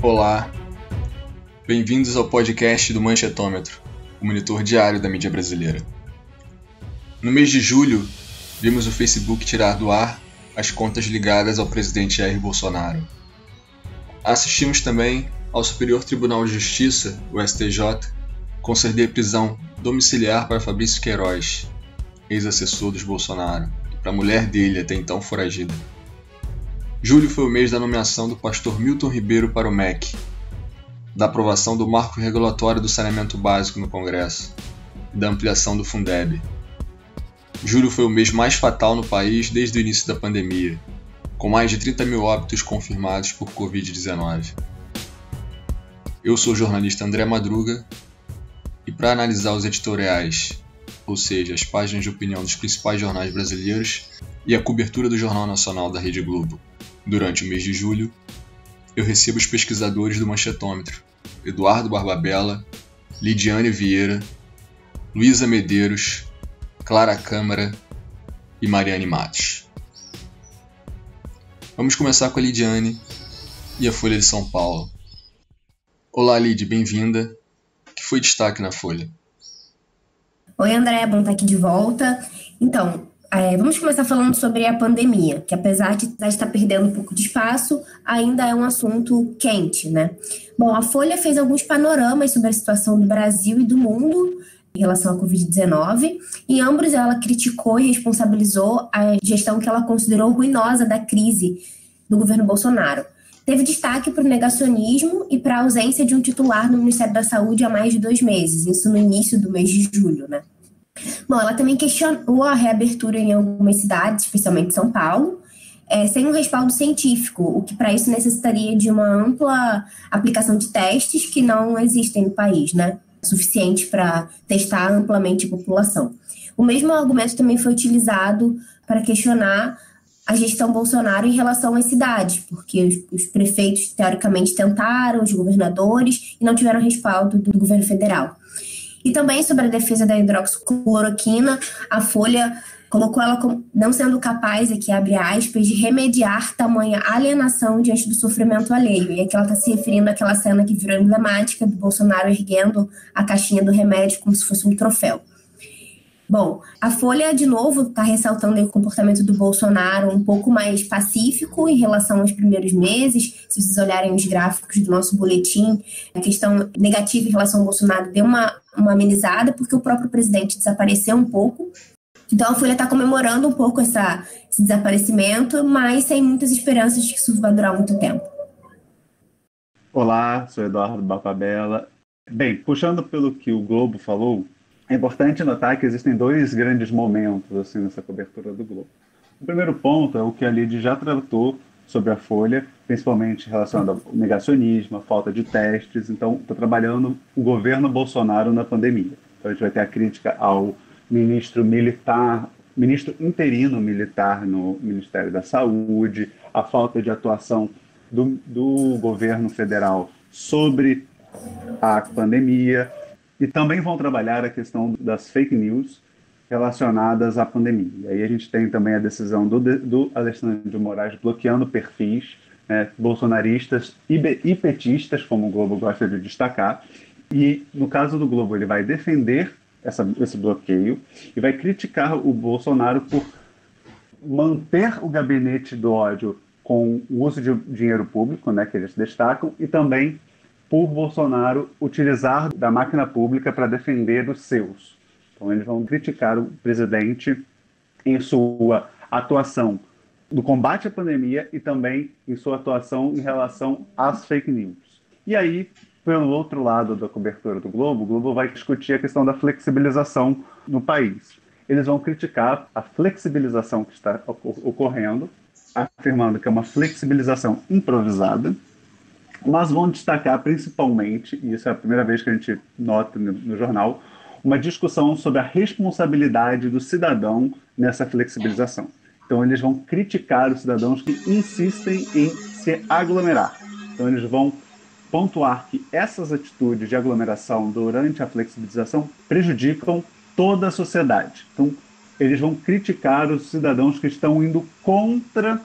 Olá, bem-vindos ao podcast do Manchetômetro, o monitor diário da mídia brasileira. No mês de julho, vimos o Facebook tirar do ar as contas ligadas ao presidente Jair Bolsonaro. Assistimos também ao Superior Tribunal de Justiça, o STJ, conceder prisão domiciliar para Fabrício Queiroz, ex-assessor dos Bolsonaro, e para a mulher dele, até então foragida. Julho foi o mês da nomeação do pastor Milton Ribeiro para o MEC, da aprovação do marco regulatório do saneamento básico no Congresso e da ampliação do Fundeb. Julho foi o mês mais fatal no país desde o início da pandemia, com mais de 30 mil óbitos confirmados por Covid-19. Eu sou o jornalista André Madruga e para analisar os editoriais, ou seja, as páginas de opinião dos principais jornais brasileiros e a cobertura do Jornal Nacional da Rede Globo, durante o mês de julho, eu recebo os pesquisadores do Manchetômetro, Eduardo Barbabella, Lidiane Vieira, Luísa Medeiros, Clara Câmara e Mariane Matos. Vamos começar com a Lidiane e a Folha de São Paulo. Olá, Lid, bem-vinda. O que foi destaque na Folha? Oi, André, bom estar aqui de volta. Então, vamos começar falando sobre a pandemia, que apesar de estar perdendo um pouco de espaço, ainda é um assunto quente, né? Bom, a Folha fez alguns panoramas sobre a situação do Brasil e do mundo em relação à Covid-19. Em ambos, ela criticou e responsabilizou a gestão que ela considerou ruinosa da crise do governo Bolsonaro. Teve destaque para o negacionismo e para a ausência de um titular no Ministério da Saúde há mais de 2 meses, isso no início do mês de julho, né? Bom, ela também questionou a reabertura em algumas cidades, especialmente São Paulo, sem um respaldo científico, o que para isso necessitaria de uma ampla aplicação de testes que não existem no país, né? Suficiente para testar amplamente a população. O mesmo argumento também foi utilizado para questionar a gestão Bolsonaro em relação às cidades, porque os prefeitos, teoricamente, tentaram, os governadores, e não tiveram respaldo do governo federal. E também sobre a defesa da hidroxicloroquina, a Folha colocou ela como não sendo capaz, aqui abre aspas, de remediar tamanha alienação diante do sofrimento alheio. E aqui ela está se referindo àquela cena que virou emblemática do Bolsonaro erguendo a caixinha do remédio como se fosse um troféu. Bom, a Folha, de novo, está ressaltando o comportamento do Bolsonaro um pouco mais pacífico em relação aos primeiros meses. Se vocês olharem os gráficos do nosso boletim, a questão negativa em relação ao Bolsonaro deu uma amenizada, porque o próprio presidente desapareceu um pouco. Então, a Folha está comemorando um pouco esse desaparecimento, mas sem muitas esperanças de que isso vai durar muito tempo. Olá, sou Eduardo Barbabella. Bem, puxando pelo que o Globo falou, é importante notar que existem 2 grandes momentos assim, nessa cobertura do Globo. O primeiro ponto é o que a Lid já tratou sobre a Folha, principalmente relacionado ao negacionismo, à falta de testes. Então, está trabalhando o governo Bolsonaro na pandemia. Então, a gente vai ter a crítica ao ministro interino militar no Ministério da Saúde, a falta de atuação do governo federal sobre a pandemia. E também vão trabalhar a questão das fake news relacionadas à pandemia. E aí a gente tem também a decisão do Alexandre de Moraes bloqueando perfis bolsonaristas e petistas, como o Globo gosta de destacar. E no caso do Globo, ele vai defender esse bloqueio e vai criticar o Bolsonaro por manter o gabinete do ódio com o uso de dinheiro público, que eles destacam, e também por Bolsonaro utilizar da máquina pública para defender os seus. Então, eles vão criticar o presidente em sua atuação no combate à pandemia e também em sua atuação em relação às fake news. E aí, pelo outro lado da cobertura do Globo, o Globo vai discutir a questão da flexibilização no país. Eles vão criticar a flexibilização que está ocorrendo, afirmando que é uma flexibilização improvisada, mas vão destacar principalmente, e isso é a primeira vez que a gente nota no jornal, uma discussão sobre a responsabilidade do cidadão nessa flexibilização. Então, eles vão criticar os cidadãos que insistem em se aglomerar. Então, eles vão pontuar que essas atitudes de aglomeração durante a flexibilização prejudicam toda a sociedade. Então, eles vão criticar os cidadãos que estão indo contra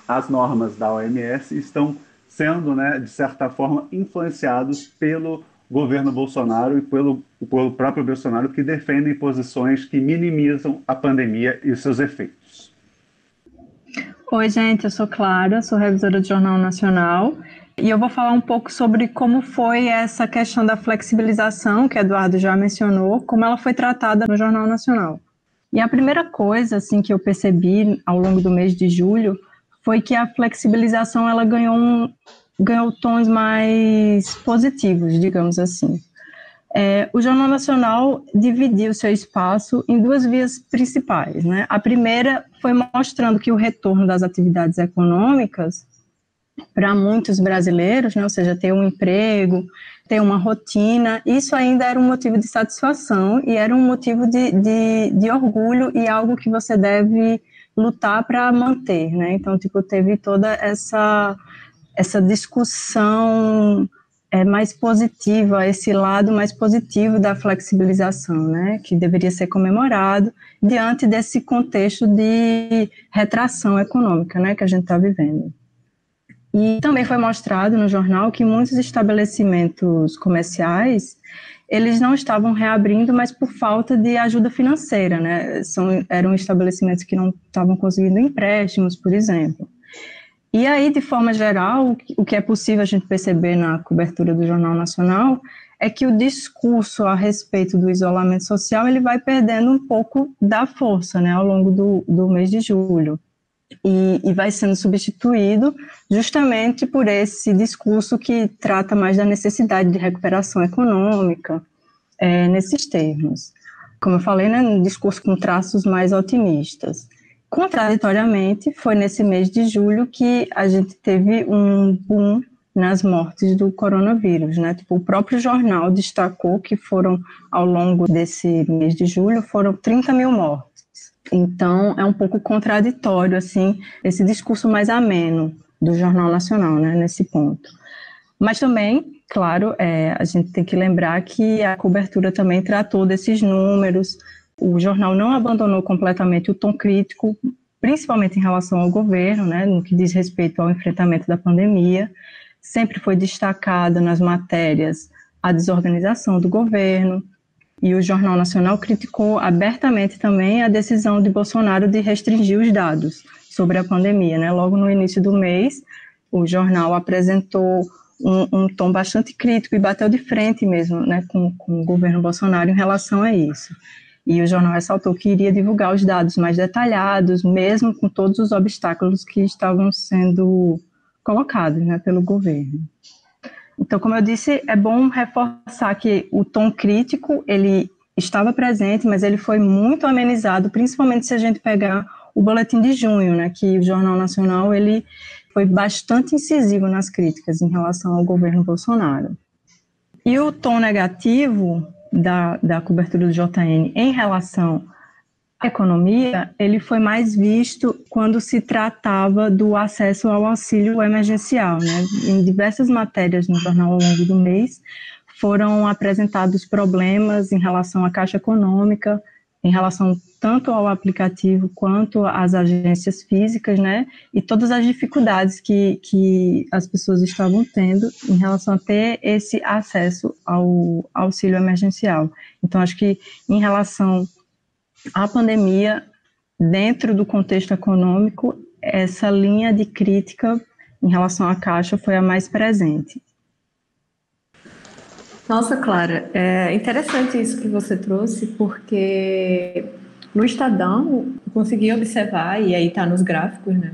as normas da OMS e estão sendo, né, de certa forma, influenciados pelo governo Bolsonaro e pelo próprio Bolsonaro, que defendem posições que minimizam a pandemia e os seus efeitos. Oi, gente, eu sou Clara, sou revisora do Jornal Nacional e eu vou falar um pouco sobre como foi essa questão da flexibilização, que Eduardo já mencionou, como ela foi tratada no Jornal Nacional. E a primeira coisa assim, que eu percebi ao longo do mês de julho foi que a flexibilização ela ganhou tons mais positivos, digamos assim. O Jornal Nacional dividiu seu espaço em duas vias principais, né? A primeira foi mostrando que o retorno das atividades econômicas para muitos brasileiros, né? Ou seja, ter um emprego, ter uma rotina, isso ainda era um motivo de satisfação e era um motivo de orgulho e algo que você deve lutar para manter, né? Então, teve toda essa discussão mais positiva, esse lado mais positivo da flexibilização, né, que deveria ser comemorado diante desse contexto de retração econômica, né, que a gente está vivendo. E também foi mostrado no jornal que muitos estabelecimentos comerciais, eles não estavam reabrindo, mas por falta de ajuda financeira, né, eram estabelecimentos que não estavam conseguindo empréstimos, por exemplo. E aí, de forma geral, o que é possível a gente perceber na cobertura do Jornal Nacional é que o discurso a respeito do isolamento social ele vai perdendo um pouco da força, né, ao longo do mês de julho. E vai sendo substituído justamente por esse discurso que trata mais da necessidade de recuperação econômica, nesses termos. Como eu falei, né, um discurso com traços mais otimistas. Contraditoriamente, foi nesse mês de julho que a gente teve um boom nas mortes do coronavírus, né? O próprio jornal destacou que ao longo desse mês de julho, foram 30 mil mortes. Então, é um pouco contraditório, assim, esse discurso mais ameno do Jornal Nacional, né, nesse ponto. Mas também, claro, a gente tem que lembrar que a cobertura também tratou desses números. O jornal não abandonou completamente o tom crítico, principalmente em relação ao governo, né, no que diz respeito ao enfrentamento da pandemia. Sempre foi destacada nas matérias a desorganização do governo, e o Jornal Nacional criticou abertamente também a decisão de Bolsonaro de restringir os dados sobre a pandemia, né. Logo no início do mês, o jornal apresentou um tom bastante crítico e bateu de frente mesmo, né, com o governo Bolsonaro em relação a isso. E o jornal ressaltou que iria divulgar os dados mais detalhados, mesmo com todos os obstáculos que estavam sendo colocados, né, pelo governo. Então, como eu disse, é bom reforçar que o tom crítico, ele estava presente, mas ele foi muito amenizado, principalmente se a gente pegar o boletim de junho, né, que o Jornal Nacional ele foi bastante incisivo nas críticas em relação ao governo Bolsonaro. E o tom negativo da cobertura do JN em relação à economia, ele foi mais visto quando se tratava do acesso ao auxílio emergencial, né? Em diversas matérias no jornal ao longo do mês, foram apresentados problemas em relação à Caixa Econômica, em relação tanto ao aplicativo quanto às agências físicas, né, e todas as dificuldades que as pessoas estavam tendo em relação a ter esse acesso ao auxílio emergencial. Então, acho que em relação à pandemia, dentro do contexto econômico, essa linha de crítica em relação à Caixa foi a mais presente. Nossa, Clara, é interessante isso que você trouxe, porque no Estadão eu consegui observar, e aí está nos gráficos, né,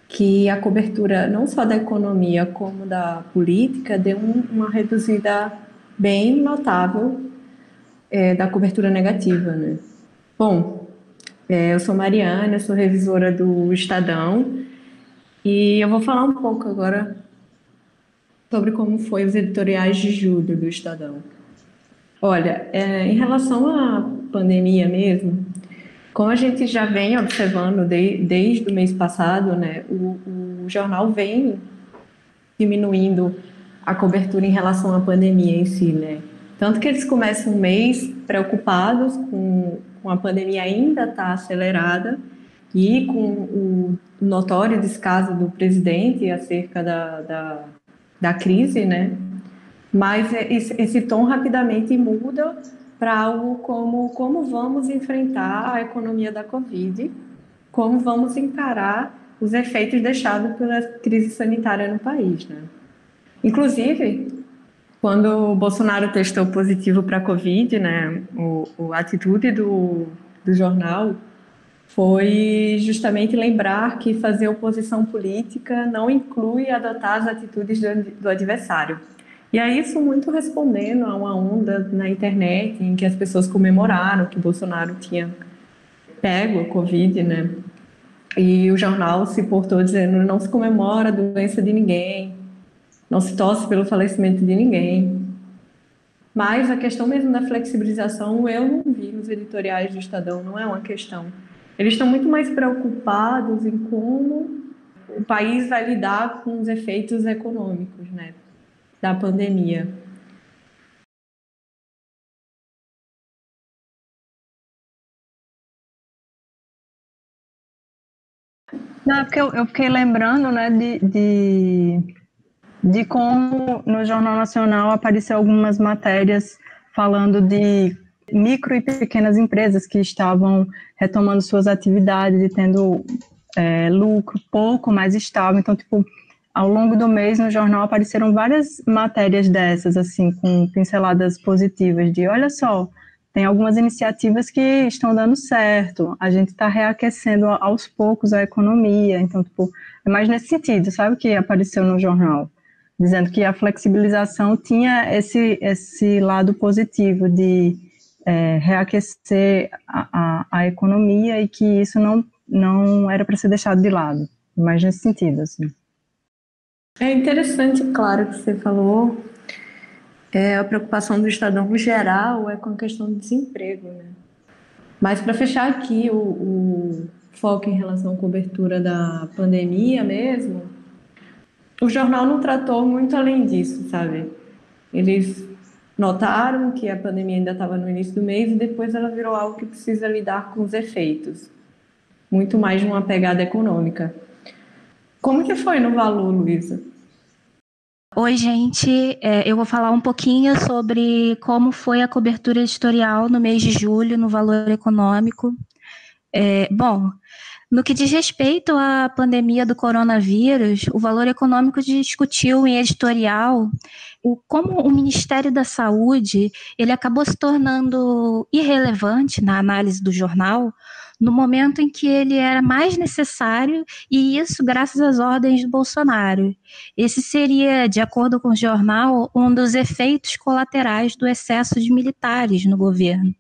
que a cobertura não só da economia como da política deu uma reduzida bem notável da cobertura negativa, né. Bom, eu sou Mariana, eu sou revisora do Estadão, e eu vou falar um pouco agora sobre como foi os editoriais de julho do Estadão. Olha, em relação à pandemia mesmo, como a gente já vem observando desde o mês passado, né, o jornal vem diminuindo a cobertura em relação à pandemia em si, né? Tanto que eles começam o mês preocupados com a pandemia ainda estar acelerada, e com o notório descaso do presidente acerca da crise, né? Mas esse tom rapidamente muda para algo como vamos enfrentar a economia da Covid, como vamos encarar os efeitos deixados pela crise sanitária no país, né? Inclusive, quando o Bolsonaro testou positivo para a Covid, né, a atitude do jornal foi justamente lembrar que fazer oposição política não inclui adotar as atitudes do adversário. E é isso muito respondendo a uma onda na internet em que as pessoas comemoraram que Bolsonaro tinha pego a Covid, né? E o jornal se portou dizendo: não se comemora a doença de ninguém, não se torce pelo falecimento de ninguém. Mas a questão mesmo da flexibilização eu não vi nos editoriais do Estadão, não é uma questão. Eles estão muito mais preocupados em como o país vai lidar com os efeitos econômicos, né, da pandemia. Não, porque eu fiquei lembrando, né, de como no Jornal Nacional apareceu algumas matérias falando de micro e pequenas empresas que estavam retomando suas atividades e tendo lucro pouco mais estável. Então, tipo, ao longo do mês no jornal apareceram várias matérias dessas, assim, com pinceladas positivas de, olha só, tem algumas iniciativas que estão dando certo, a gente está reaquecendo aos poucos a economia. Então, tipo, é mais nesse sentido, sabe, que apareceu no jornal, dizendo que a flexibilização tinha esse lado positivo de reaquecer a economia e que isso não era para ser deixado de lado, mais nesse sentido, assim. É interessante, claro, que você falou. A preocupação do Estadão no geral é com a questão do desemprego, né? Mas para fechar aqui o foco em relação à cobertura da pandemia mesmo, o jornal não tratou muito além disso, sabe? Eles notaram que a pandemia ainda estava no início do mês e depois ela virou algo que precisa lidar com os efeitos, muito mais de uma pegada econômica. Como que foi no Valor, Luísa? Oi, gente. Eu vou falar um pouquinho sobre como foi a cobertura editorial no mês de julho no Valor Econômico. Bom, no que diz respeito à pandemia do coronavírus, o Valor Econômico discutiu em editorial como o Ministério da Saúde ele acabou se tornando irrelevante na análise do jornal no momento em que ele era mais necessário, e isso graças às ordens do Bolsonaro. Esse seria, de acordo com o jornal, um dos efeitos colaterais do excesso de militares no governo.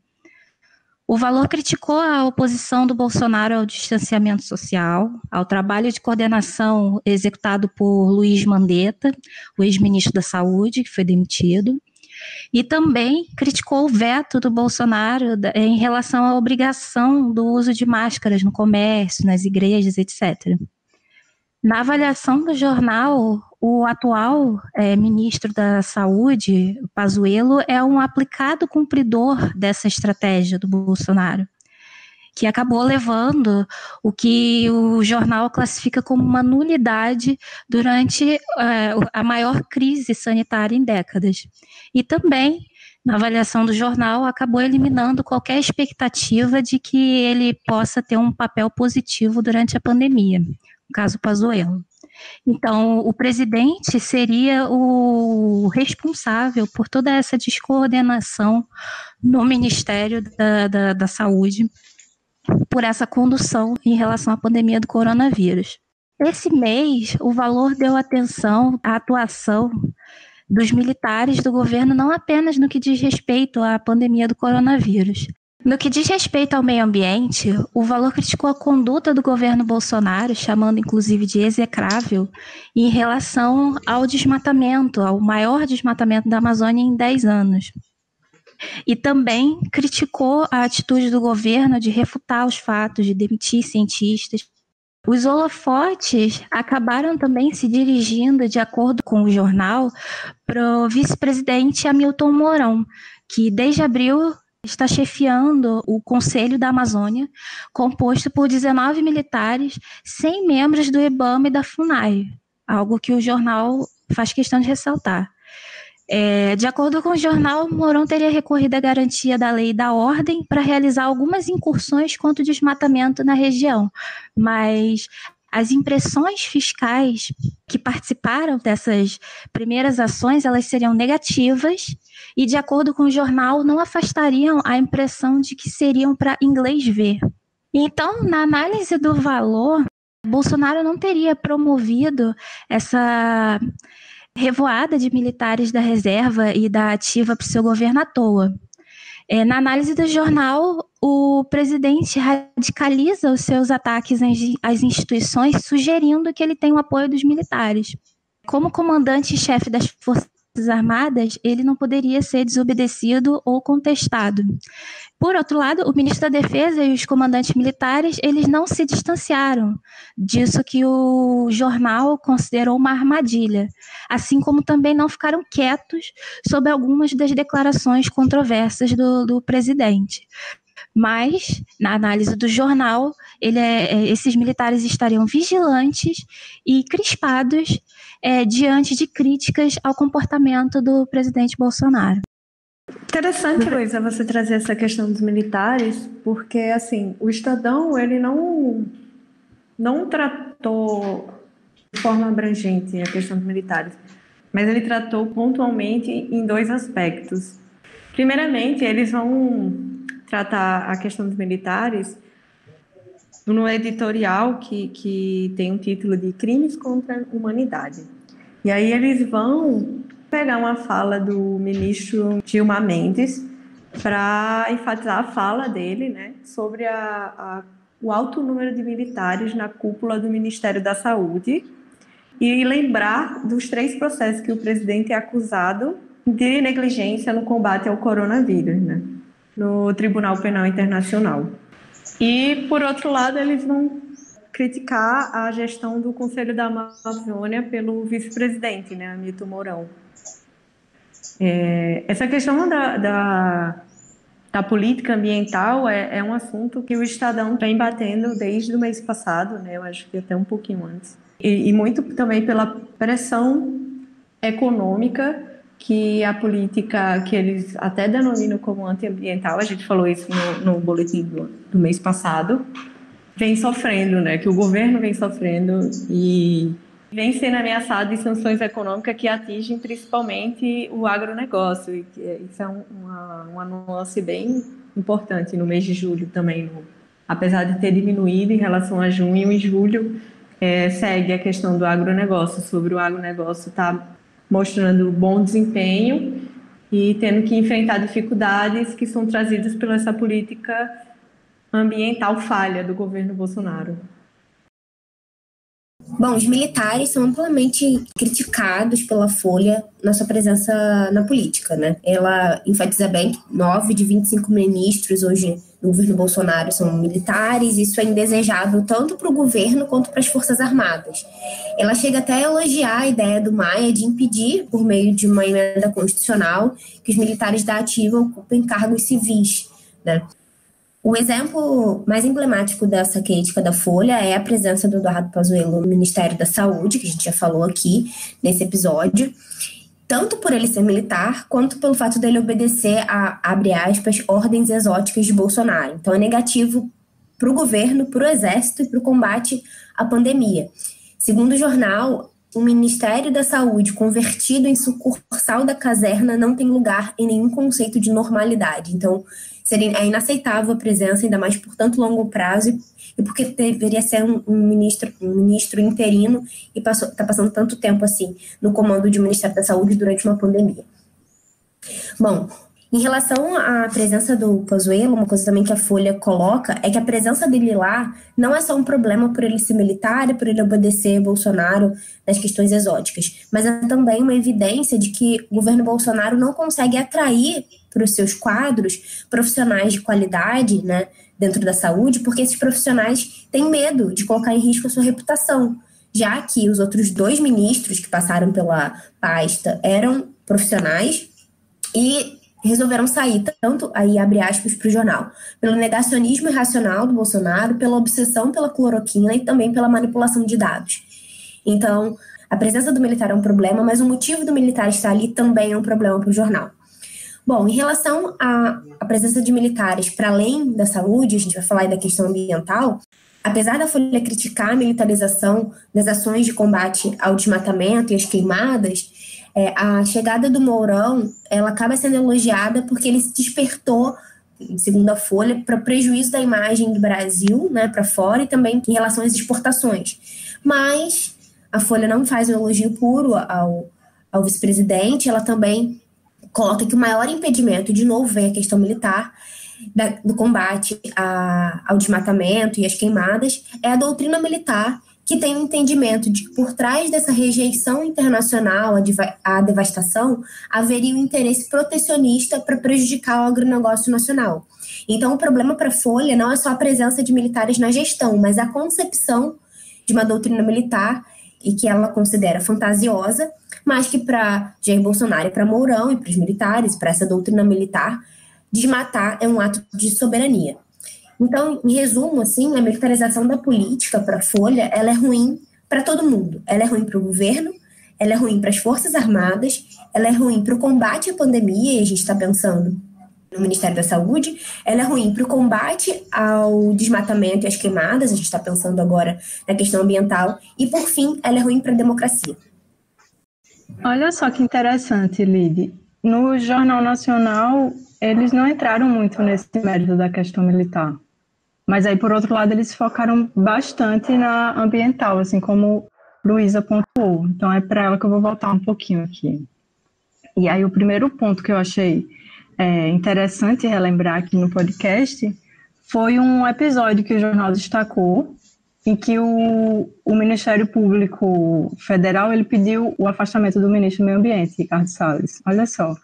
O Valor criticou a oposição do Bolsonaro ao distanciamento social, ao trabalho de coordenação executado por Luiz Mandetta, o ex-ministro da Saúde, que foi demitido, e também criticou o veto do Bolsonaro em relação à obrigação do uso de máscaras no comércio, nas igrejas, etc. Na avaliação do jornal, o atual ministro da Saúde, Pazuello, é um aplicado cumpridor dessa estratégia do Bolsonaro, que acabou levando o que o jornal classifica como uma nulidade durante a maior crise sanitária em décadas. E também, na avaliação do jornal, acabou eliminando qualquer expectativa de que ele possa ter um papel positivo durante a pandemia, no caso Pazuello. Então, o presidente seria o responsável por toda essa descoordenação no Ministério da Saúde, por essa condução em relação à pandemia do coronavírus. Esse mês, o Valor deu atenção à atuação dos militares do governo, não apenas no que diz respeito à pandemia do coronavírus. No que diz respeito ao meio ambiente, o Valor criticou a conduta do governo Bolsonaro, chamando inclusive de execrável, em relação ao desmatamento, ao maior desmatamento da Amazônia em 10 anos. E também criticou a atitude do governo de refutar os fatos, de demitir cientistas. Os holofotes acabaram também se dirigindo, de acordo com o jornal, para o vice-presidente Hamilton Mourão, que desde abril está chefiando o Conselho da Amazônia, composto por 19 militares, 100 membros do IBAMA e da FUNAI, algo que o jornal faz questão de ressaltar. De acordo com o jornal, Mourão teria recorrido à garantia da lei e da ordem para realizar algumas incursões contra o desmatamento na região, mas as impressões fiscais que participaram dessas primeiras ações, elas seriam negativas e, de acordo com o jornal, não afastariam a impressão de que seriam para inglês ver. Então, na análise do valor, Bolsonaro não teria promovido essa revoada de militares da reserva e da ativa para o seu governo à toa. Na análise do jornal, o presidente radicaliza os seus ataques às instituições, sugerindo que ele tem o apoio dos militares. Como comandante-chefe das Forças Armadas, ele não poderia ser desobedecido ou contestado. Por outro lado, o ministro da Defesa e os comandantes militares, eles não se distanciaram disso que o jornal considerou uma armadilha, assim como também não ficaram quietos sobre algumas das declarações controversas do presidente. Mas, na análise do jornal, esses militares estariam vigilantes e crispados diante de críticas ao comportamento do presidente Bolsonaro. Interessante, Luísa, você trazer essa questão dos militares, porque, assim, o Estadão, ele não tratou de forma abrangente a questão dos militares, mas ele tratou pontualmente em dois aspectos. Primeiramente, eles vão tratar a questão dos militares no editorial que tem um título de Crimes contra a Humanidade. E aí eles vão pegar uma fala do ministro Gilmar Mendes para enfatizar a fala dele, né, sobre o alto número de militares na cúpula do Ministério da Saúde e lembrar dos 3 processos que o presidente é acusado de negligência no combate ao coronavírus, né, no Tribunal Penal Internacional. E, por outro lado, eles vão criticar a gestão do Conselho da Amazônia pelo vice-presidente, né, Hamilton Mourão. Essa questão da política ambiental é um assunto que o Estadão vem batendo desde o mês passado, né, eu acho que até um pouquinho antes. E muito também pela pressão econômica que a política, que eles até denominam como antiambiental, a gente falou isso no boletim do mês passado, vem sofrendo, né? Que o governo vem sofrendo e vem sendo ameaçado de sanções econômicas que atingem principalmente o agronegócio. E isso é uma nuance bem importante no mês de julho também. Apesar de ter diminuído em relação a junho e julho, segue a questão do agronegócio, sobre o agronegócio estar mostrando bom desempenho e tendo que enfrentar dificuldades que são trazidas pela essa política ambiental falha do governo Bolsonaro. Bom, os militares são amplamente criticados pela Folha na sua presença na política, né? Ela enfatiza bem que 9 de 25 ministros hoje no governo Bolsonaro são militares. Isso é indesejável tanto para o governo quanto para as Forças Armadas. Ela chega até a elogiar a ideia do Maia de impedir, por meio de uma emenda constitucional, que os militares da ativa ocupem cargos civis, né? O exemplo mais emblemático dessa crítica da Folha é a presença do Eduardo Pazuello no Ministério da Saúde, que a gente já falou aqui nesse episódio, tanto por ele ser militar, quanto pelo fato dele obedecer a, abre aspas, ordens exóticas de Bolsonaro. Então é negativo para o governo, para o exército e para o combate à pandemia. Segundo o jornal, o Ministério da Saúde, convertido em sucursal da caserna, não tem lugar em nenhum conceito de normalidade. Então, é inaceitável a presença, ainda mais por tanto longo prazo, e porque deveria ser um ministro interino e está passando tanto tempo assim no comando de Ministério da Saúde durante uma pandemia. Bom, em relação à presença do Pazuello, uma coisa também que a Folha coloca é que a presença dele lá não é só um problema por ele ser militar e por ele obedecer Bolsonaro nas questões exóticas, mas é também uma evidência de que o governo Bolsonaro não consegue atrair para os seus quadros profissionais de qualidade, né, dentro da saúde, porque esses profissionais têm medo de colocar em risco a sua reputação, já que os outros 2 ministros que passaram pela pasta eram profissionais e resolveram sair, tanto, aí abre aspas para o jornal, pelo negacionismo irracional do Bolsonaro, pela obsessão pela cloroquina e também pela manipulação de dados. Então, a presença do militar é um problema, mas o motivo do militar estar ali também é um problema para o jornal. Bom, em relação à presença de militares para além da saúde, a gente vai falar aí da questão ambiental, apesar da Folha criticar a militarização das ações de combate ao desmatamento e às queimadas, a chegada do Mourão, ela acaba sendo elogiada porque ele se despertou, segundo a Folha, para prejuízo da imagem do Brasil, né, para fora, e também em relação às exportações. Mas a Folha não faz um elogio puro ao vice-presidente, ela também coloca que o maior impedimento, de novo, vem a questão militar, do combate ao desmatamento e às queimadas, é a doutrina militar, que tem um entendimento de que por trás dessa rejeição internacional à devastação, haveria um interesse protecionista para prejudicar o agronegócio nacional. Então, o problema para a Folha não é só a presença de militares na gestão, mas a concepção de uma doutrina militar e que ela considera fantasiosa, mas que para Jair Bolsonaro e para Mourão e para os militares, para essa doutrina militar, desmatar é um ato de soberania. Então, em resumo, assim, a militarização da política para a Folha, ela é ruim para todo mundo. Ela é ruim para o governo, ela é ruim para as Forças Armadas, ela é ruim para o combate à pandemia, e a gente está pensando no Ministério da Saúde, ela é ruim para o combate ao desmatamento e às queimadas, a gente está pensando agora na questão ambiental, e, por fim, ela é ruim para a democracia. Olha só que interessante, Lide. No Jornal Nacional, eles não entraram muito nesse mérito da questão militar. Mas aí, por outro lado, eles focaram bastante na ambiental, assim como Luísa pontuou. Então, é para ela que eu vou voltar um pouquinho aqui. E aí, o primeiro ponto que eu achei interessante relembrar aqui no podcast foi um episódio que o jornal destacou, em que o Ministério Público Federal ele pediu o afastamento do ministro do Meio Ambiente, Ricardo Salles. Olha só.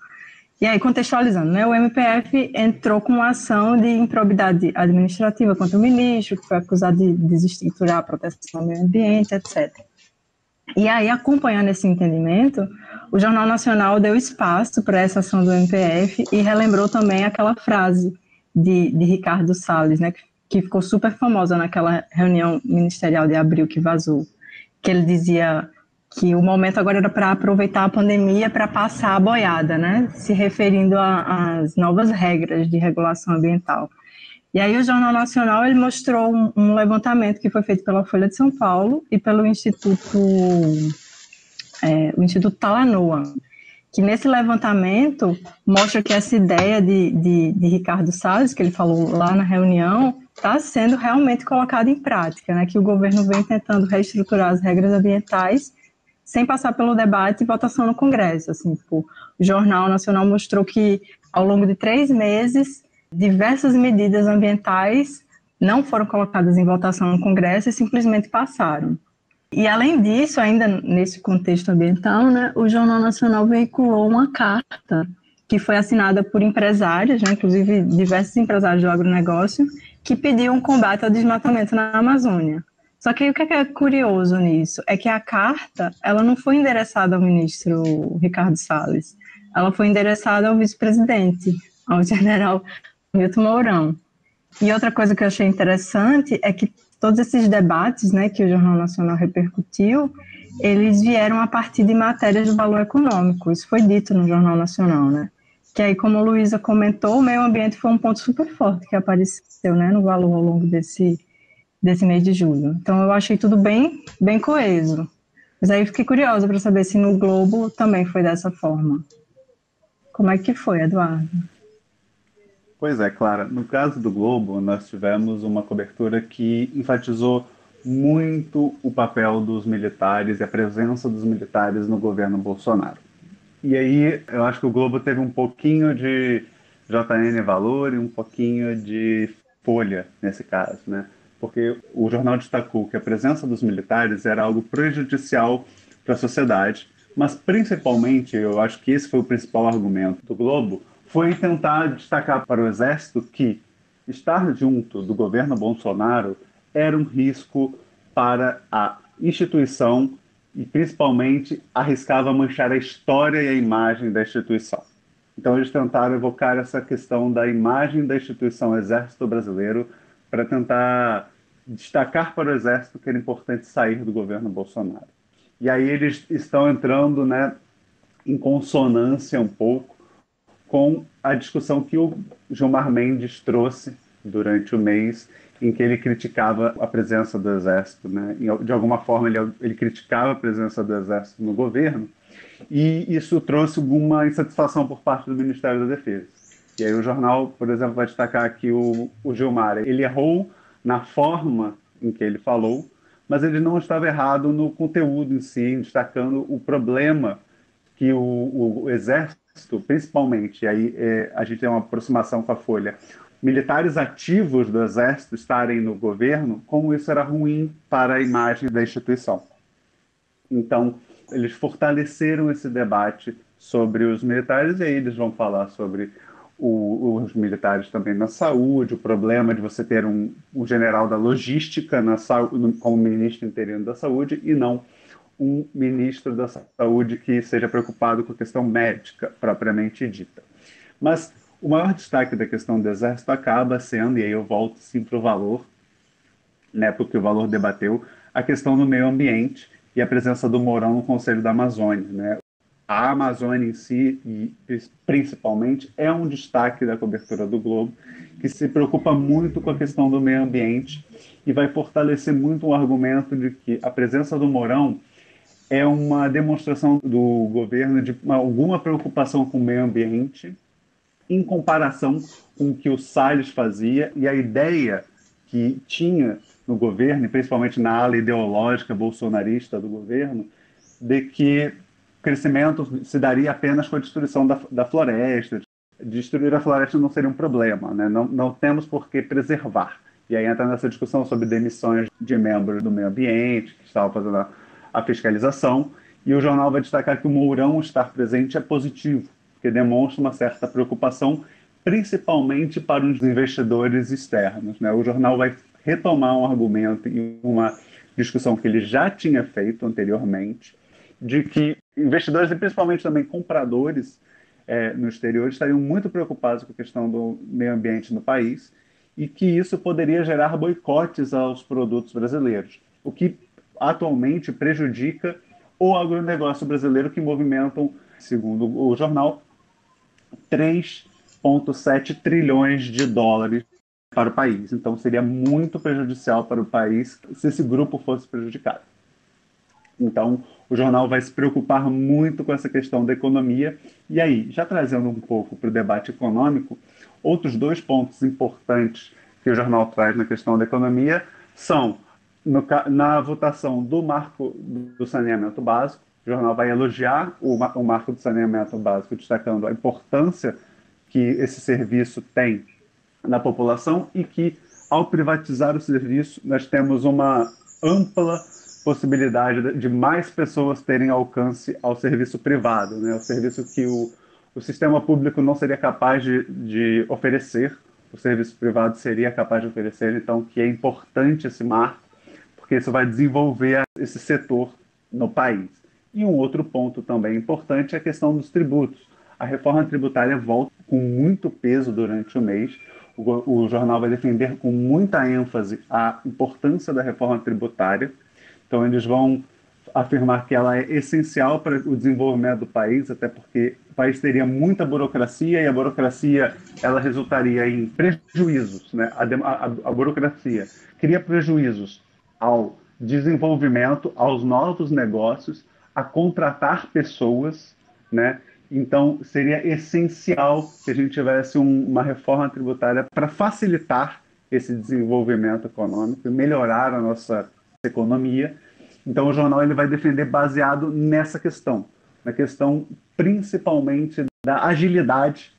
E aí, contextualizando, né, o MPF entrou com uma ação de improbidade administrativa contra o ministro, que foi acusado de desestruturar a proteção ao meio ambiente, etc. E aí, acompanhando esse entendimento, o Jornal Nacional deu espaço para essa ação do MPF e relembrou também aquela frase de Ricardo Salles, né, que ficou super famosa naquela reunião ministerial de abril que vazou, que ele dizia que o momento agora era para aproveitar a pandemia para passar a boiada, né? Se referindo às novas regras de regulação ambiental. E aí o Jornal Nacional ele mostrou um levantamento que foi feito pela Folha de São Paulo e pelo Instituto Talanoa, que nesse levantamento mostra que essa ideia de Ricardo Salles, que ele falou lá na reunião, está sendo realmente colocada em prática, né? Que o governo vem tentando reestruturar as regras ambientais sem passar pelo debate e votação no Congresso. Assim, tipo, o Jornal Nacional mostrou que, ao longo de 3 meses, diversas medidas ambientais não foram colocadas em votação no Congresso e simplesmente passaram. E, além disso, ainda nesse contexto ambiental, né, o Jornal Nacional veiculou uma carta que foi assinada por empresários, né, inclusive diversos empresários do agronegócio, que pediam um combate ao desmatamento na Amazônia. Só que o que é curioso nisso é que a carta ela não foi endereçada ao ministro Ricardo Salles, ela foi endereçada ao vice-presidente, ao general Milton Mourão. E outra coisa que eu achei interessante é que todos esses debates, né, que o Jornal Nacional repercutiu, eles vieram a partir de matérias de valor econômico, isso foi dito no Jornal Nacional, né? Que aí, como a Luísa comentou, o meio ambiente foi um ponto super forte que apareceu, né, no valor ao longo desse mês de julho. Então, eu achei tudo bem coeso. Mas aí fiquei curiosa para saber se no Globo também foi dessa forma. Como é que foi, Eduardo? Pois é, Clara. No caso do Globo, nós tivemos uma cobertura que enfatizou muito o papel dos militares e a presença dos militares no governo Bolsonaro. E aí, eu acho que o Globo teve um pouquinho de JN Valor e um pouquinho de Folha, nesse caso, né? Porque o jornal destacou que a presença dos militares era algo prejudicial para a sociedade, mas principalmente, eu acho que esse foi o principal argumento do Globo, foi tentar destacar para o Exército que estar junto do governo Bolsonaro era um risco para a instituição e principalmente arriscava manchar a história e a imagem da instituição. Então, eles tentaram evocar essa questão da imagem da instituição Exército Brasileiro para tentar destacar para o Exército que era importante sair do governo Bolsonaro. E aí eles estão entrando, né, em consonância um pouco com a discussão que o Gilmar Mendes trouxe durante o mês, em que ele criticava a presença do Exército, né? De alguma forma, ele criticava a presença do Exército no governo, e isso trouxe alguma insatisfação por parte do Ministério da Defesa. E aí o jornal, por exemplo, vai destacar que o Gilmar, ele errou na forma em que ele falou, mas ele não estava errado no conteúdo em si, destacando o problema que o Exército, principalmente, e aí a gente tem uma aproximação com a Folha, militares ativos do Exército estarem no governo, como isso era ruim para a imagem da instituição. Então, eles fortaleceram esse debate sobre os militares, e aí eles vão falar sobre os militares também na saúde, o problema de você ter um general da logística como ministro interino da saúde e não um ministro da saúde que seja preocupado com a questão médica propriamente dita. Mas o maior destaque da questão do Exército acaba sendo, e aí eu volto sim para o Valor, né, porque o Valor debateu a questão do meio ambiente e a presença do Mourão no Conselho da Amazônia, né? A Amazônia em si, e principalmente, é um destaque da cobertura do Globo, que se preocupa muito com a questão do meio ambiente e vai fortalecer muito o argumento de que a presença do Mourão é uma demonstração do governo de alguma preocupação com o meio ambiente em comparação com o que o Salles fazia e a ideia que tinha no governo, e principalmente na ala ideológica bolsonarista do governo, de que o crescimento se daria apenas com a destruição da floresta. Destruir a floresta não seria um problema, né? Não temos por que preservar. E aí entra nessa discussão sobre demissões de membros do meio ambiente, que estavam fazendo a fiscalização, e o jornal vai destacar que o Mourão estar presente é positivo, porque demonstra uma certa preocupação, principalmente para os investidores externos, né? O jornal vai retomar um argumento e uma discussão que ele já tinha feito anteriormente, de que investidores e principalmente também compradores no exterior estariam muito preocupados com a questão do meio ambiente no país e que isso poderia gerar boicotes aos produtos brasileiros, o que atualmente prejudica o agronegócio brasileiro, que movimentam, segundo o jornal, 3,7 trilhões de dólares para o país. Então, seria muito prejudicial para o país se esse grupo fosse prejudicado. Então, o jornal vai se preocupar muito com essa questão da economia. E aí, já trazendo um pouco para o debate econômico, outros dois pontos importantes que o jornal traz na questão da economia são, na votação do marco do saneamento básico, o jornal vai elogiar o marco do saneamento básico, destacando a importância que esse serviço tem na população e que, ao privatizar o serviço, nós temos uma ampla possibilidade de mais pessoas terem alcance ao serviço privado, né? O serviço que o sistema público não seria capaz de oferecer, o serviço privado seria capaz de oferecer, então que é importante esse marco, porque isso vai desenvolver esse setor no país. E um outro ponto também importante é a questão dos tributos. A reforma tributária volta com muito peso durante o mês. O jornal vai defender com muita ênfase a importância da reforma tributária. Então, eles vão afirmar que ela é essencial para o desenvolvimento do país, até porque o país teria muita burocracia e a burocracia ela resultaria em prejuízos, né? A burocracia cria prejuízos ao desenvolvimento, aos novos negócios, a contratar pessoas, né? Então, seria essencial que a gente tivesse uma reforma tributária para facilitar esse desenvolvimento econômico e melhorar a nossa economia. Então, o jornal ele vai defender baseado nessa questão, na questão principalmente da agilidade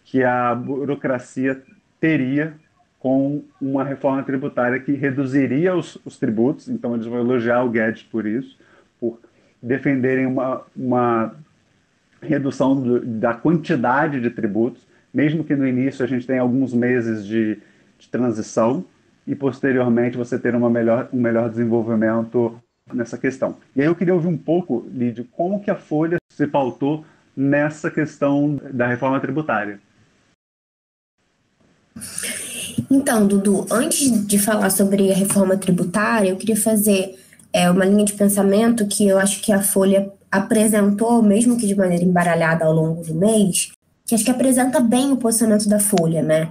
que a burocracia teria com uma reforma tributária que reduziria os tributos. Então, eles vão elogiar o Guedes por isso, por defenderem uma redução da quantidade de tributos, mesmo que no início a gente tenha alguns meses de transição e posteriormente você ter um melhor desenvolvimento nessa questão. E aí eu queria ouvir um pouco, Lídio, como que a Folha se pautou nessa questão da reforma tributária? Então, Dudu, antes de falar sobre a reforma tributária, eu queria fazer uma linha de pensamento que eu acho que a Folha apresentou, mesmo que de maneira embaralhada ao longo do mês, que acho que apresenta bem o posicionamento da Folha, né?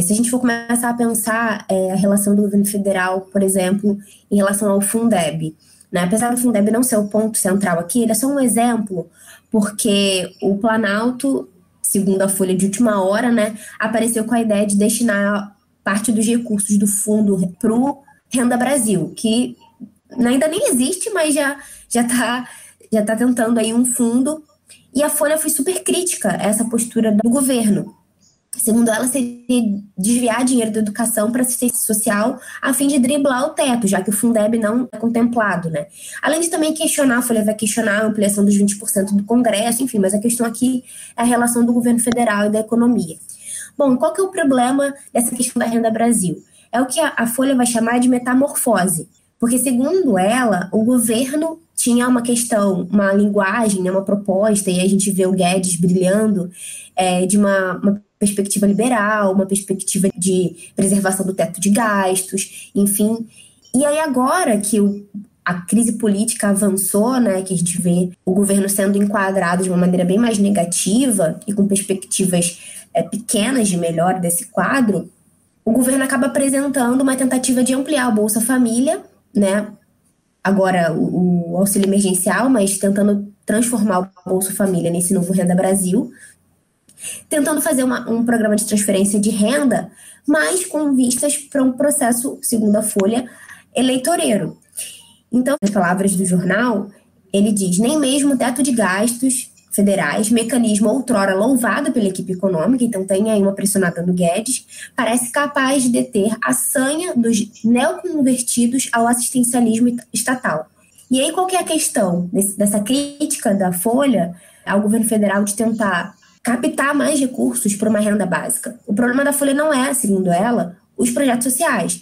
Se a gente for começar a pensar a relação do governo federal, por exemplo, em relação ao Fundeb, né? Apesar do Fundeb não ser o ponto central aqui, ele é só um exemplo, porque o Planalto, segundo a Folha de última hora, né, apareceu com a ideia de destinar parte dos recursos do fundo para o Renda Brasil, que ainda nem existe, mas já está tentando aí um fundo. E a Folha foi super crítica a essa postura do governo. Segundo ela, seria desviar dinheiro da educação para assistência social a fim de driblar o teto, já que o Fundeb não é contemplado, né? Além de também questionar, a Folha vai questionar a ampliação dos 20% do Congresso, enfim, mas a questão aqui é a relação do governo federal e da economia. Bom, qual que é o problema dessa questão da Renda Brasil? É o que a Folha vai chamar de metamorfose, porque, segundo ela, o governo tinha uma questão, uma linguagem, né, uma proposta, e a gente vê o Guedes brilhando de uma perspectiva liberal, uma perspectiva de preservação do teto de gastos, enfim. E aí agora que a crise política avançou, né, que a gente vê o governo sendo enquadrado de uma maneira bem mais negativa e com perspectivas pequenas de melhora desse quadro, o governo acaba apresentando uma tentativa de ampliar o Bolsa Família, né, agora o auxílio emergencial, mas tentando transformar o Bolsa Família nesse novo Renda Brasil, tentando fazer um programa de transferência de renda, mas com vistas para um processo, segundo a Folha, eleitoreiro. Então, nas palavras do jornal, ele diz: nem mesmo o teto de gastos federais, mecanismo outrora louvado pela equipe econômica, então tem aí uma pressionada no Guedes, parece capaz de deter a sanha dos neoconvertidos ao assistencialismo estatal. E aí qual que é a questão dessa crítica da Folha ao governo federal de tentar captar mais recursos para uma renda básica? O problema da Folha não é, segundo ela, os projetos sociais,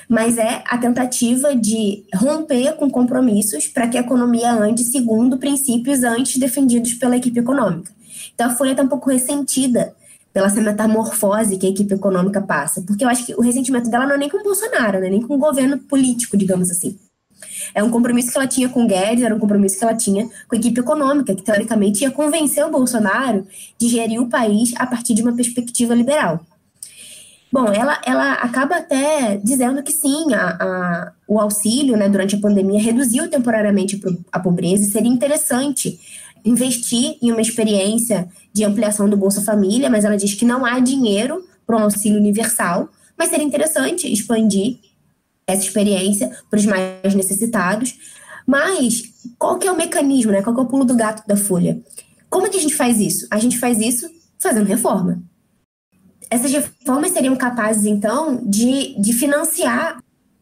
mas é a tentativa de romper com compromissos para que a economia ande segundo princípios antes defendidos pela equipe econômica. Então a Folha está um pouco ressentida pela essa metamorfose que a equipe econômica passa, porque eu acho que o ressentimento dela não é nem com o Bolsonaro, né, nem com o governo político, digamos assim. É um compromisso que ela tinha com o Guedes, era um compromisso que ela tinha com a equipe econômica, que teoricamente ia convencer o Bolsonaro de gerir o país a partir de uma perspectiva liberal. Bom, ela acaba até dizendo que sim, o auxílio, né, durante a pandemia reduziu temporariamente a pobreza e seria interessante investir em uma experiência de ampliação do Bolsa Família, mas ela diz que não há dinheiro para um auxílio universal, mas seria interessante expandir essa experiência para os mais necessitados. Mas qual que é o mecanismo, né? Qual que é o pulo do gato da Folha? Como é que a gente faz isso? A gente faz isso fazendo reforma. Essas reformas seriam capazes, então, de financiar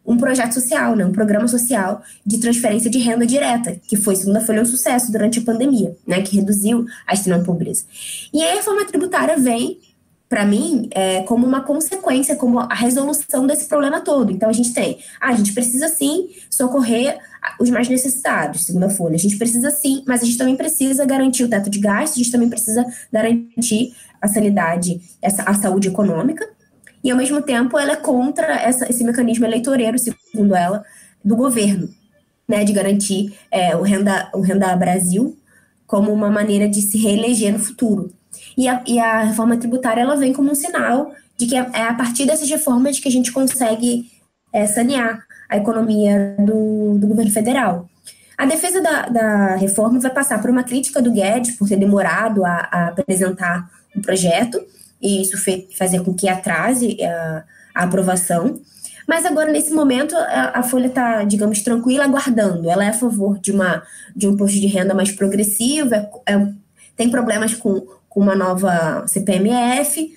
um projeto social, né? Um programa social de transferência de renda direta, que foi, segundo a Folha, um sucesso durante a pandemia, né? Que reduziu a extrema pobreza. E a reforma tributária vem, para mim, como uma consequência, como a resolução desse problema todo. Então, a gente precisa sim socorrer os mais necessitados, segundo a Folha. A gente precisa sim, mas a gente também precisa garantir o teto de gastos, a gente também precisa garantir a sanidade, a saúde econômica, e ao mesmo tempo ela é contra esse mecanismo eleitoreiro, segundo ela, do governo, né, de garantir o Renda Brasil como uma maneira de se reeleger no futuro. E a reforma tributária ela vem como um sinal de que é a partir dessas reformas que a gente consegue sanear a economia do governo federal. A defesa da reforma vai passar por uma crítica do Guedes por ter demorado a apresentar o projeto, e isso fazer com que atrase a aprovação. Mas agora, nesse momento, a Folha está, digamos, tranquila, aguardando. Ela é a favor de um imposto de renda mais progressivo, tem problemas com uma nova CPMF,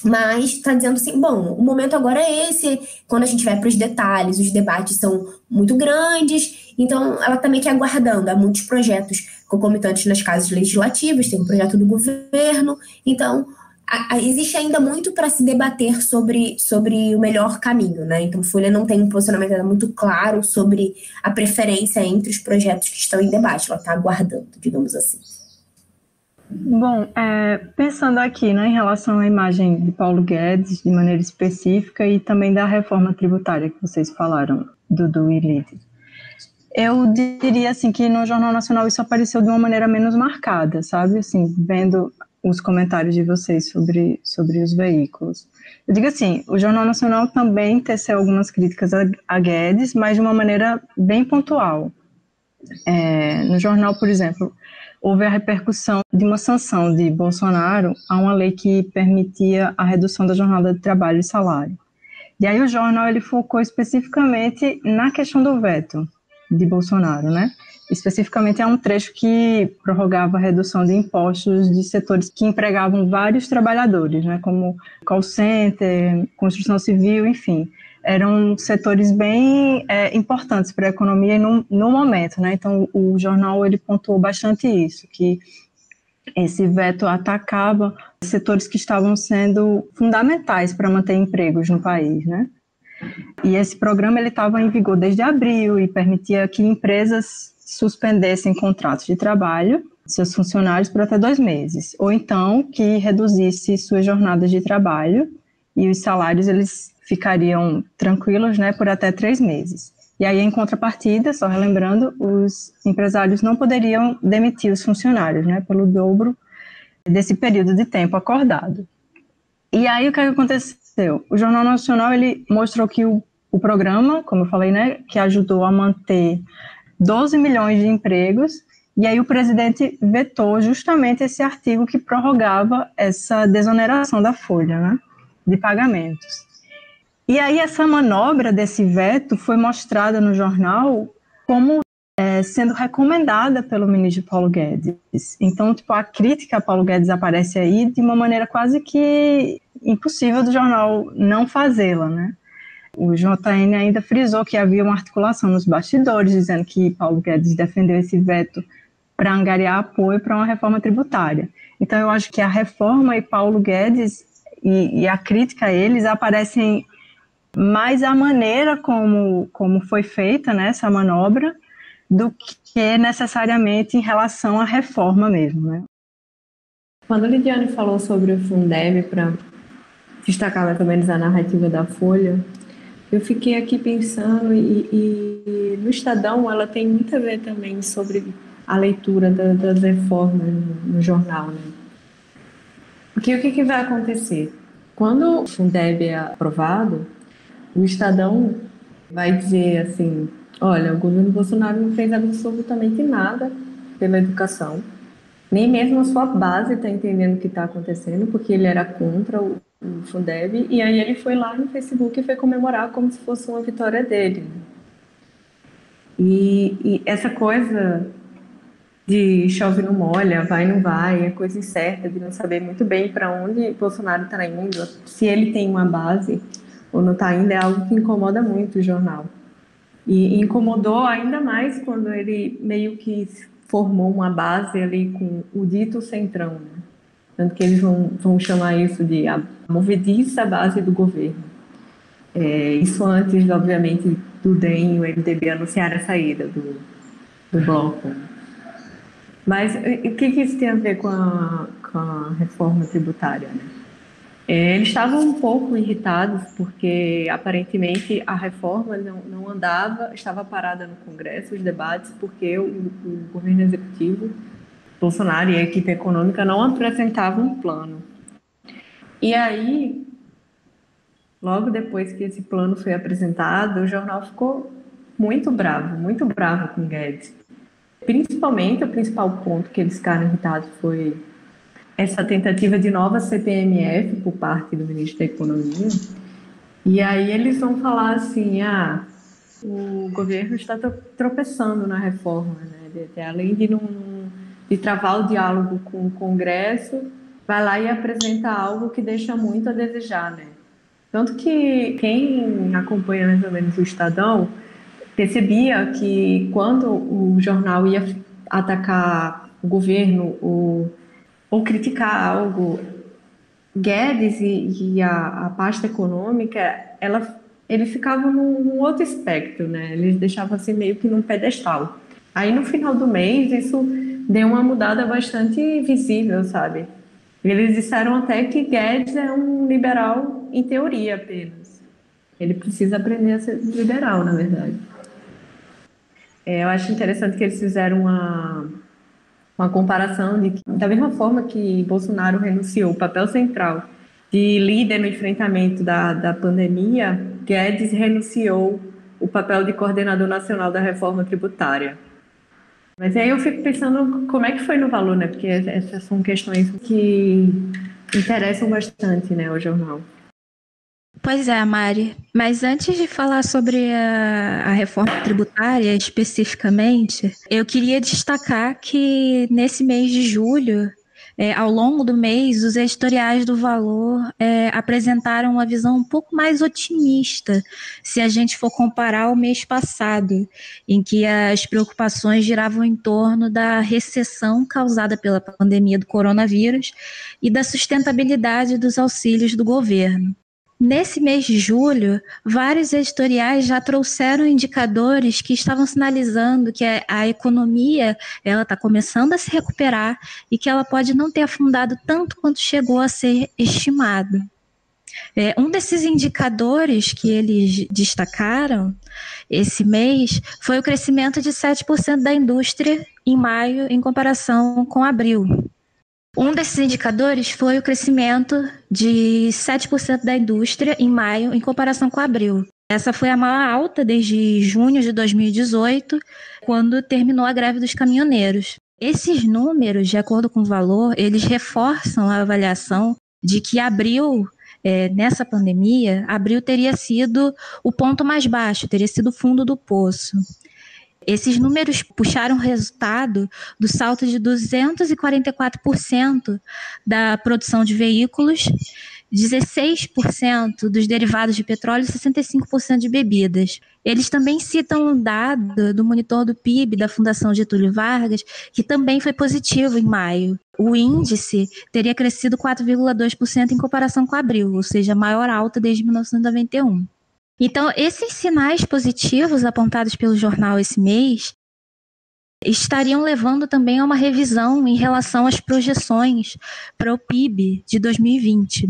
mas está dizendo assim, bom, o momento agora é esse, quando a gente vai para os detalhes, os debates são muito grandes, então ela está meio que aguardando. Há muitos projetos concomitantes nas casas legislativas, tem um projeto do governo, então existe ainda muito para se debater sobre o melhor caminho, né? Então, Folha não tem um posicionamento muito claro sobre a preferência entre os projetos que estão em debate, ela está aguardando, digamos assim. Bom, pensando aqui, né, em relação à imagem de Paulo Guedes, de maneira específica, e também da reforma tributária que vocês falaram, Dudu e Lide, eu diria assim que no Jornal Nacional isso apareceu de uma maneira menos marcada, sabe? Assim, vendo os comentários de vocês sobre os veículos. Eu digo assim, o Jornal Nacional também teceu algumas críticas a Guedes, mas de uma maneira bem pontual. No jornal, por exemplo, houve a repercussão de uma sanção de Bolsonaro a uma lei que permitia a redução da jornada de trabalho e salário. E aí o jornal ele focou especificamente na questão do veto de Bolsonaro, né? Especificamente é um trecho que prorrogava a redução de impostos de setores que empregavam vários trabalhadores, né? Como call center, construção civil, enfim. Eram setores bem importantes para a economia no momento, né? Então o jornal ele pontuou bastante isso, que esse veto atacava setores que estavam sendo fundamentais para manter empregos no país, né? E esse programa ele estava em vigor desde abril e permitia que empresas suspendessem contratos de trabalho de seus funcionários por até 2 meses, ou então que reduzisse suas jornadas de trabalho e os salários eles ficariam tranquilos, né, por até 3 meses. E aí, em contrapartida, só relembrando, os empresários não poderiam demitir os funcionários, né, pelo dobro desse período de tempo acordado. E aí, o que aconteceu? O Jornal Nacional, ele mostrou que o programa, como eu falei, né, que ajudou a manter 12 milhões de empregos, e aí o presidente vetou justamente esse artigo que prorrogava essa desoneração da folha, né, de pagamentos. E aí essa manobra desse veto foi mostrada no jornal como sendo recomendada pelo ministro Paulo Guedes. Então, tipo, a crítica a Paulo Guedes aparece aí de uma maneira quase que impossível do jornal não fazê-la, né? O JN ainda frisou que havia uma articulação nos bastidores, dizendo que Paulo Guedes defendeu esse veto para angariar apoio para uma reforma tributária. Então, eu acho que a reforma e Paulo Guedes e a crítica a eles aparecem mais a maneira como foi feita, né, essa manobra, do que necessariamente em relação à reforma mesmo, né? Quando a Lidiane falou sobre o Fundeb, para destacar mais ou menos a narrativa da Folha, eu fiquei aqui pensando, e no Estadão ela tem muito a ver também sobre a leitura das reformas no jornal, né? Porque o que vai acontecer? Quando o Fundeb é aprovado, o Estadão vai dizer assim: olha, o governo Bolsonaro não fez absolutamente nada pela educação, nem mesmo a sua base está entendendo o que está acontecendo, porque ele era contra o Fundeb, e aí ele foi lá no Facebook e foi comemorar como se fosse uma vitória dele. E essa coisa de chove não molha, vai não vai, é coisa incerta, de não saber muito bem para onde Bolsonaro está indo, se ele tem uma base ou não está indo, é algo que incomoda muito o jornal. E incomodou ainda mais quando ele meio que formou uma base ali com o dito centrão, né? Tanto que eles vão chamar isso de a movediça base do governo. Isso antes, obviamente, do DEM e o MDB anunciar a saída do bloco. Mas o que isso tem a ver com a reforma tributária, né? Eles estavam um pouco irritados porque, aparentemente, a reforma não andava, estava parada no Congresso, os debates, porque o governo executivo, Bolsonaro e a equipe econômica não apresentavam um plano. E aí, logo depois que esse plano foi apresentado, o jornal ficou muito bravo com Guedes. Principalmente, o principal ponto que eles ficaram irritados foi essa tentativa de nova CPMF por parte do ministro da Economia. E aí eles vão falar assim: o governo está tropeçando na reforma, né? Além de travar o diálogo com o Congresso, vai lá e apresenta algo que deixa muito a desejar, né? Tanto que quem acompanha mais ou menos o Estadão percebia que quando o jornal ia atacar o governo ou criticar algo, Guedes e a pasta econômica, eles ficavam num outro espectro, né? Eles deixavam assim meio que num pedestal. Aí no final do mês isso deu uma mudada bastante visível, sabe? Eles disseram até que Guedes é um liberal em teoria apenas. Ele precisa aprender a ser liberal, na verdade. Eu acho interessante que eles fizeram uma comparação de que, da mesma forma que Bolsonaro renunciou o papel central de líder no enfrentamento da pandemia, Guedes renunciou o papel de coordenador nacional da reforma tributária. Mas aí eu fico pensando como é que foi no Valor, né? Porque essas são questões que interessam bastante, né, ao jornal. Pois é, Mari. Mas antes de falar sobre a reforma tributária especificamente, eu queria destacar que nesse mês de julho, ao longo do mês, os editoriais do Valor apresentaram uma visão um pouco mais otimista, se a gente for comparar ao mês passado, em que as preocupações giravam em torno da recessão causada pela pandemia do coronavírus e da sustentabilidade dos auxílios do governo. Nesse mês de julho, vários editoriais já trouxeram indicadores que estavam sinalizando que a economia está começando a se recuperar e que ela pode não ter afundado tanto quanto chegou a ser estimado. Um desses indicadores que eles destacaram esse mês foi o crescimento de 7% da indústria em maio em comparação com abril. Um desses indicadores foi o crescimento de 7% da indústria em maio em comparação com abril. Essa foi a maior alta desde junho de 2018, quando terminou a greve dos caminhoneiros. Esses números, de acordo com o Valor, eles reforçam a avaliação de que abril, nessa pandemia, abril teria sido o ponto mais baixo, teria sido o fundo do poço. Esses números puxaram o resultado do salto de 244% da produção de veículos, 16% dos derivados de petróleo e 65% de bebidas. Eles também citam um dado do monitor do PIB da Fundação Getúlio Vargas, que também foi positivo em maio. O índice teria crescido 4,2% em comparação com abril, ou seja, a maior alta desde 1991. Então, esses sinais positivos apontados pelo jornal esse mês estariam levando também a uma revisão em relação às projeções para o PIB de 2020.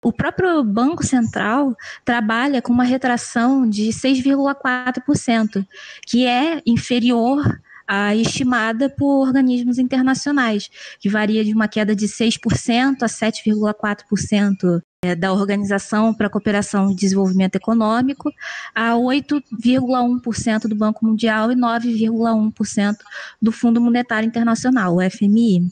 O próprio Banco Central trabalha com uma retração de 6,4%, que é inferior à estimada por organismos internacionais, que varia de uma queda de 6% a 7,4%. Da Organização para a Cooperação e Desenvolvimento Econômico, a 8,1% do Banco Mundial e 9,1% do Fundo Monetário Internacional, o FMI.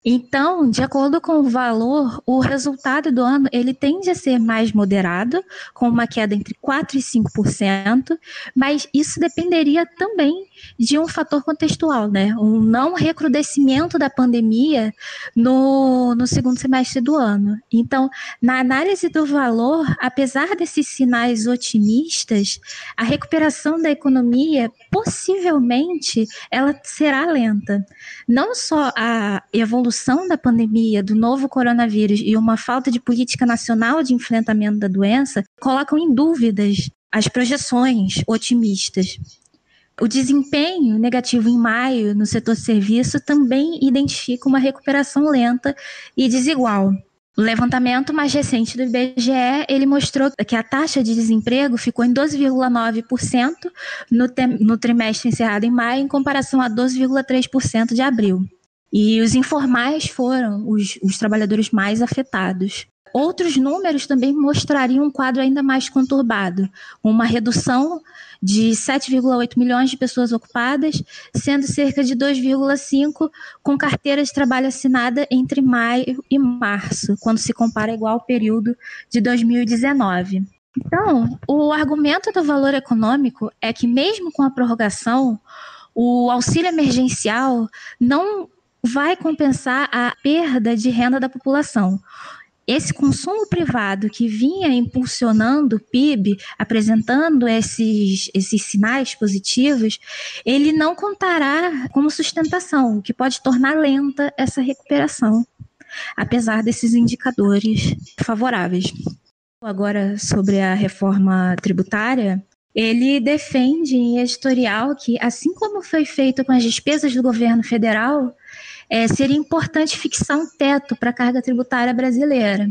Então, de acordo com o Valor, o resultado do ano ele tende a ser mais moderado, com uma queda entre 4% e 5%, mas isso dependeria também de um fator contextual, né? Um não recrudescimento da pandemia no segundo semestre do ano. Então, na análise do Valor, apesar desses sinais otimistas, a recuperação da economia, possivelmente, ela será lenta. Não só a evolução da pandemia, do novo coronavírus e uma falta de política nacional de enfrentamento da doença colocam em dúvidas as projeções otimistas. O desempenho negativo em maio no setor serviço também identifica uma recuperação lenta e desigual. O levantamento mais recente do IBGE, ele mostrou que a taxa de desemprego ficou em 12,9% no trimestre encerrado em maio, em comparação a 12,3% de abril. E os informais foram os trabalhadores mais afetados. Outros números também mostrariam um quadro ainda mais conturbado, uma redução de 7,8 milhões de pessoas ocupadas, sendo cerca de 2,5 com carteira de trabalho assinada entre maio e março, quando se compara igual ao período de 2019. Então, o argumento do Valor Econômico é que mesmo com a prorrogação, o auxílio emergencial não vai compensar a perda de renda da população. Esse consumo privado que vinha impulsionando o PIB, apresentando esses sinais positivos, ele não contará como sustentação, o que pode tornar lenta essa recuperação, apesar desses indicadores favoráveis. Agora, sobre a reforma tributária, ele defende em editorial que, assim como foi feito com as despesas do governo federal, seria importante fixar um teto para a carga tributária brasileira.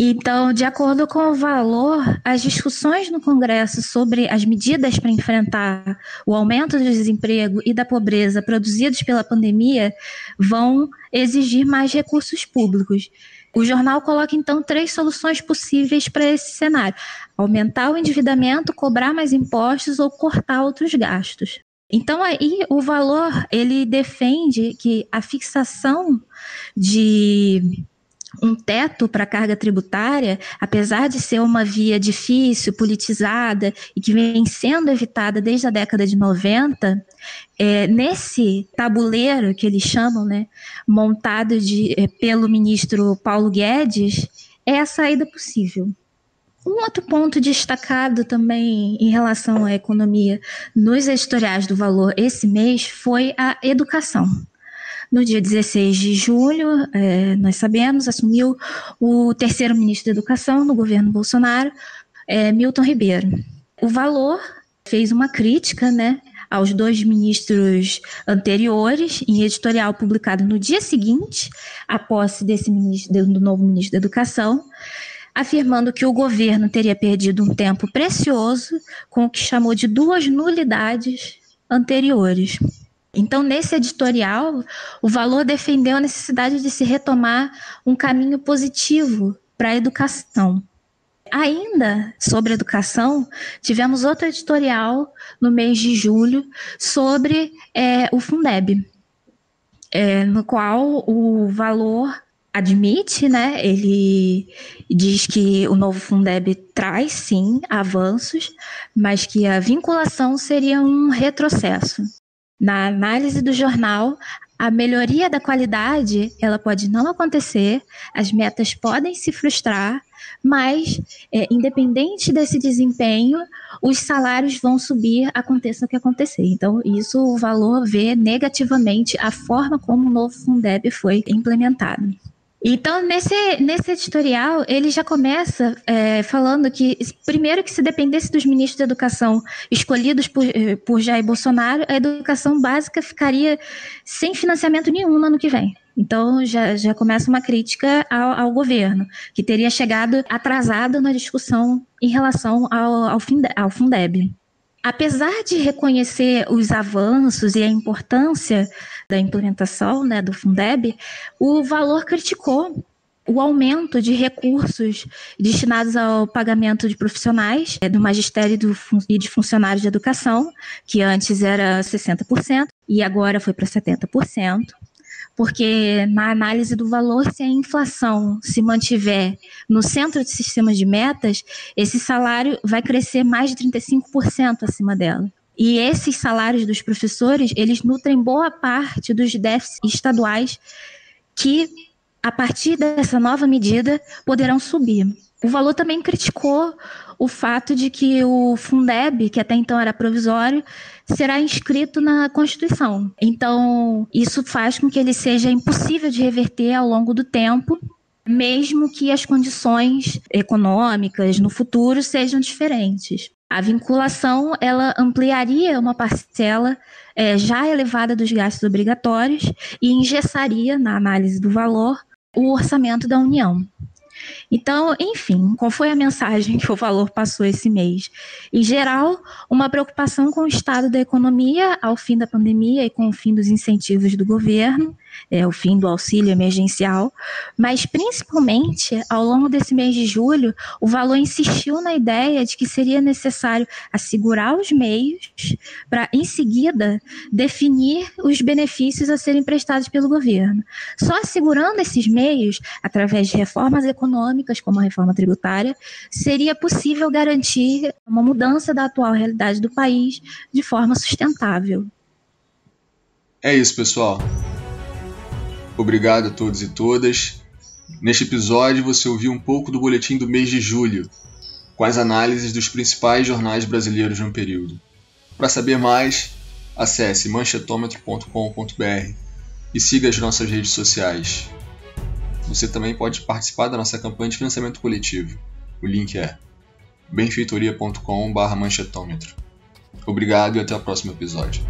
Então, de acordo com o Valor, as discussões no Congresso sobre as medidas para enfrentar o aumento do desemprego e da pobreza produzidos pela pandemia vão exigir mais recursos públicos. O jornal coloca, então, 3 soluções possíveis para esse cenário: aumentar o endividamento, cobrar mais impostos ou cortar outros gastos. Então, aí, o Valor, ele defende que a fixação de um teto para a carga tributária, apesar de ser uma via difícil, politizada e que vem sendo evitada desde a década de 90, nesse tabuleiro que eles chamam, né, montado pelo ministro Paulo Guedes, é a saída possível. Um outro ponto destacado também em relação à economia nos editoriais do Valor esse mês foi a educação. No dia 16 de julho, nós sabemos, assumiu o terceiro ministro da Educação no governo Bolsonaro, Milton Ribeiro. O Valor fez uma crítica, né, aos 2 ministros anteriores, em editorial publicado no dia seguinte, à posse do novo ministro da Educação, afirmando que o governo teria perdido um tempo precioso com o que chamou de 2 nulidades anteriores. Então, nesse editorial, o Valor defendeu a necessidade de se retomar um caminho positivo para a educação. Ainda sobre educação, tivemos outro editorial no mês de julho sobre o Fundeb, no qual o Valor admite, né, ele diz que o novo Fundeb traz, sim, avanços, mas que a vinculação seria um retrocesso. Na análise do jornal, a melhoria da qualidade ela pode não acontecer, as metas podem se frustrar, mas, independente desse desempenho, os salários vão subir, aconteça o que acontecer. Então, isso o Valor vê negativamente a forma como o novo Fundeb foi implementado. Então, nesse editorial, ele já começa falando que, primeiro, que se dependesse dos ministros da educação escolhidos por Jair Bolsonaro, a educação básica ficaria sem financiamento nenhum no ano que vem. Então, já começa uma crítica ao governo, que teria chegado atrasado na discussão em relação ao Fundeb. Apesar de reconhecer os avanços e a importância da implementação, né, do Fundeb, o Valor criticou o aumento de recursos destinados ao pagamento de profissionais do magistério e de funcionários de educação, que antes era 60% e agora foi para 70%. Porque na análise do Valor, se a inflação se mantiver no centro de sistemas de metas, esse salário vai crescer mais de 35% acima dela. E esses salários dos professores, eles nutrem boa parte dos déficits estaduais que, a partir dessa nova medida, poderão subir. O Valor também criticou o fato de que o Fundeb, que até então era provisório, será inscrito na Constituição. Então, isso faz com que ele seja impossível de reverter ao longo do tempo, mesmo que as condições econômicas no futuro sejam diferentes. A vinculação, ela ampliaria uma parcela já elevada dos gastos obrigatórios e engessaria, na análise do Valor, o orçamento da União. Então, enfim, qual foi a mensagem que o Valor passou esse mês? Em geral, uma preocupação com o estado da economia ao fim da pandemia e com o fim dos incentivos do governo, o fim do auxílio emergencial, mas principalmente, ao longo desse mês de julho, o Valor insistiu na ideia de que seria necessário assegurar os meios para, em seguida, definir os benefícios a serem prestados pelo governo. Só assegurando esses meios, através de reformas econômicas, como a reforma tributária, seria possível garantir uma mudança da atual realidade do país de forma sustentável. É isso, pessoal. Obrigado a todos e todas. Neste episódio você ouviu um pouco do boletim do mês de julho, com as análises dos principais jornais brasileiros no período. Para saber mais, acesse manchetômetro.com.br e siga as nossas redes sociais. Você também pode participar da nossa campanha de financiamento coletivo. O link é benfeitoria.com/manchetômetro. Obrigado e até o próximo episódio.